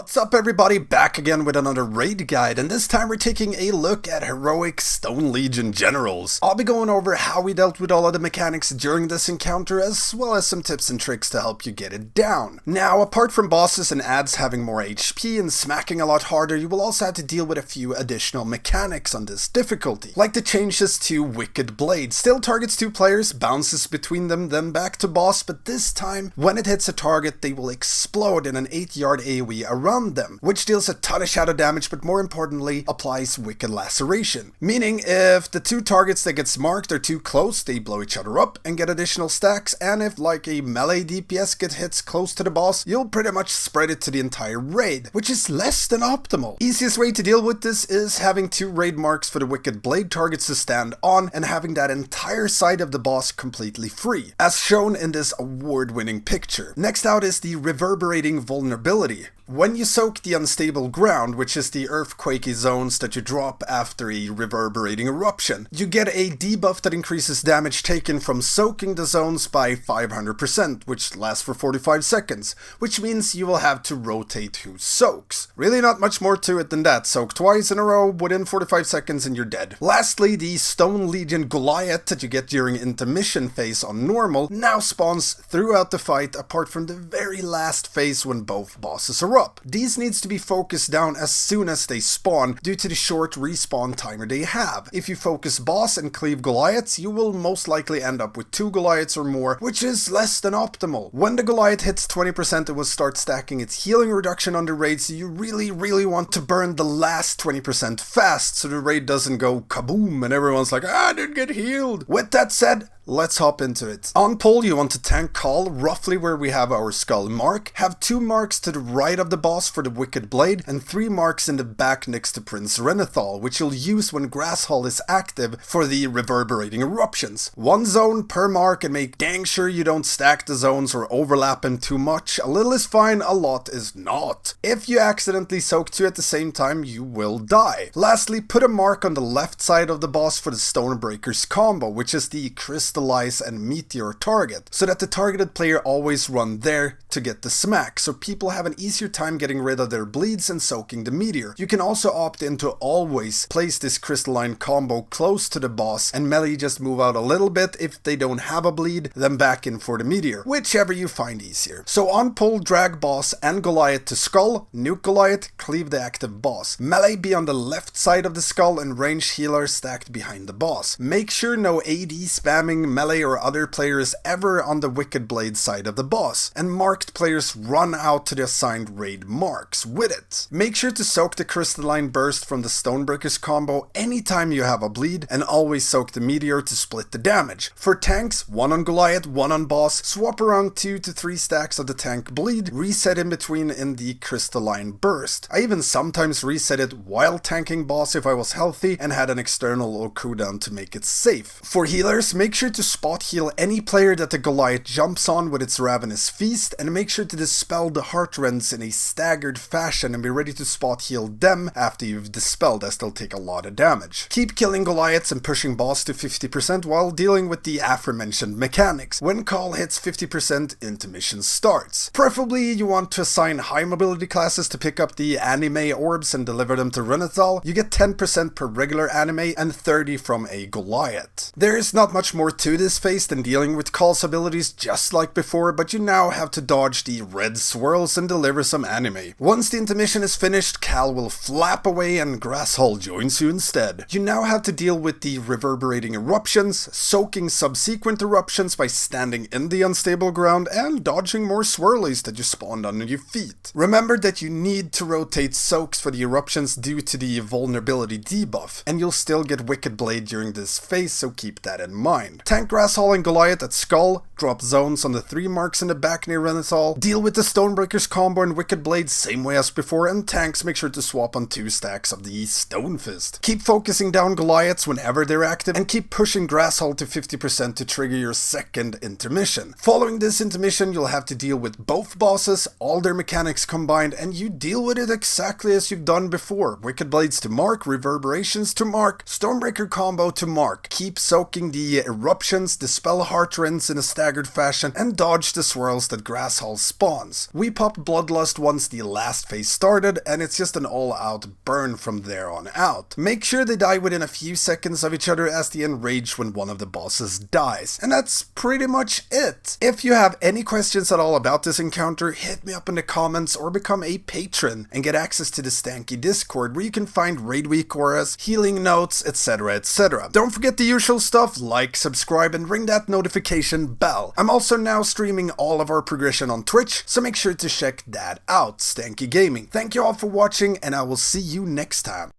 What's up everybody, back again with another raid guide, and this time we're taking a look at heroic Stone Legion generals. I'll be going over how we dealt with all of the mechanics during this encounter, as well as some tips and tricks to help you get it down. Now, apart from bosses and adds having more HP and smacking a lot harder, you will also have to deal with a few additional mechanics on this difficulty, like the changes to Wicked Blade. Still targets two players, bounces between them, then back to boss, but this time, when it hits a target, they will explode in an 8-yard AoE around them, which deals a ton of shadow damage, but more importantly, applies Wicked Laceration. Meaning, if the two targets that gets marked are too close, they blow each other up and get additional stacks, and if like a melee DPS gets hits close to the boss, you'll pretty much spread it to the entire raid, which is less than optimal. Easiest way to deal with this is having two raid marks for the Wicked Blade targets to stand on, and having that entire side of the boss completely free, as shown in this award-winning picture. Next out is the Reverberating Vulnerability. When you soak the unstable ground, which is the earthquakey zones that you drop after a reverberating eruption, you get a debuff that increases damage taken from soaking the zones by 500%, which lasts for 45 seconds, which means you will have to rotate who soaks. Really not much more to it than that. Soak twice in a row within 45 seconds and you're dead. Lastly, the Stone Legion Goliath that you get during Intermission phase on normal now spawns throughout the fight, apart from the very last phase when both bosses are up. These needs to be focused down as soon as they spawn due to the short respawn timer they have. If you focus boss and cleave Goliaths, you will most likely end up with 2 Goliaths or more, which is less than optimal. When the Goliath hits 20%, it will start stacking its healing reduction on the raid, so you really want to burn the last 20% fast so the raid doesn't go kaboom and everyone's like, I didn't get healed. With that said, let's hop into it. On pull, you want to tank call roughly where we have our skull mark, have 2 marks to the right of the boss for the Wicked Blade, and 3 marks in the back next to Prince Renathal, which you'll use when Grasshall is active for the reverberating eruptions. 1 zone per mark, and make dang sure you don't stack the zones or overlap them too much. A little is fine, a lot is not. If you accidentally soak 2 at the same time, you will die. Lastly, put a mark on the left side of the boss for the Stonebreaker's combo, which is the Crystallize and Meteor target, so that the targeted player always run there to get the smack, so people have an easier time getting rid of their bleeds and soaking the meteor. You can also opt in to always place this crystalline combo close to the boss, and melee just move out a little bit if they don't have a bleed, then back in for the meteor, whichever you find easier. So on pull, drag boss and Goliath to skull, nuke Goliath, cleave the active boss. Melee be on the left side of the skull, and range healer stacked behind the boss. Make sure no AD spamming melee or other players ever on the Wicked Blade side of the boss, and marked players run out to the assigned raid marks with it. Make sure to soak the crystalline burst from the Stonebreaker's combo anytime you have a bleed, and always soak the meteor to split the damage. For tanks, 1 on Goliath, 1 on boss, swap around 2 to 3 stacks of the tank bleed, reset in between in the crystalline burst. I even sometimes reset it while tanking boss if I was healthy and had an external low cooldown to make it safe. For healers, make sure to spot heal any player that the Goliath jumps on with its Ravenous Feast, and make sure to dispel the heart rends in a staggered fashion and be ready to spot heal them after you've dispelled, as they'll take a lot of damage. Keep killing Goliaths and pushing boss to 50% while dealing with the aforementioned mechanics. When call hits 50%, Intermission starts. Preferably you want to assign high mobility classes to pick up the anime orbs and deliver them to Renathal. You get 10% per regular anime and 30 from a Goliath. There is not much more to this phase than dealing with Call's abilities just like before, but you now have to dodge the red swirls and deliver some anime. Once the intermission is finished, Cal will flap away and Grasshall joins you instead. You now have to deal with the reverberating eruptions, soaking subsequent eruptions by standing in the unstable ground, and dodging more swirlies that you spawned under your feet. Remember that you need to rotate soaks for the eruptions due to the vulnerability debuff, and you'll still get Wicked Blade during this phase, so keep that in mind. Tank Grasshall and Goliath at skull, drop zones on the 3 marks in the back near Renathal, deal with the Stonebreaker's combo and Wicked Blade same way as before, and tanks make sure to swap on 2 stacks of the Stone Fist. Keep focusing down Goliaths whenever they're active, and keep pushing Grasshall to 50% to trigger your second intermission. Following this intermission, you'll have to deal with both bosses, all their mechanics combined, and you deal with it exactly as you've done before. Wicked Blades to mark, Reverberations to mark, Stonebreaker combo to mark. Keep soaking the eruptions, dispel heart rends in a stagger staggered fashion and dodge the swirls that Grasshall spawns. We popped Bloodlust once the last phase started, and it's just an all-out burn from there on out. Make sure they die within a few seconds of each other as they enrage when one of the bosses dies. And that's pretty much it. If you have any questions at all about this encounter, hit me up in the comments or become a patron and get access to the Stanky Discord where you can find raid week auras, healing notes, etc, etc. Don't forget the usual stuff, like, subscribe, and ring that notification bell. I'm also now streaming all of our progression on Twitch, so make sure to check that out, Stanky Gaming. Thank you all for watching, and I will see you next time.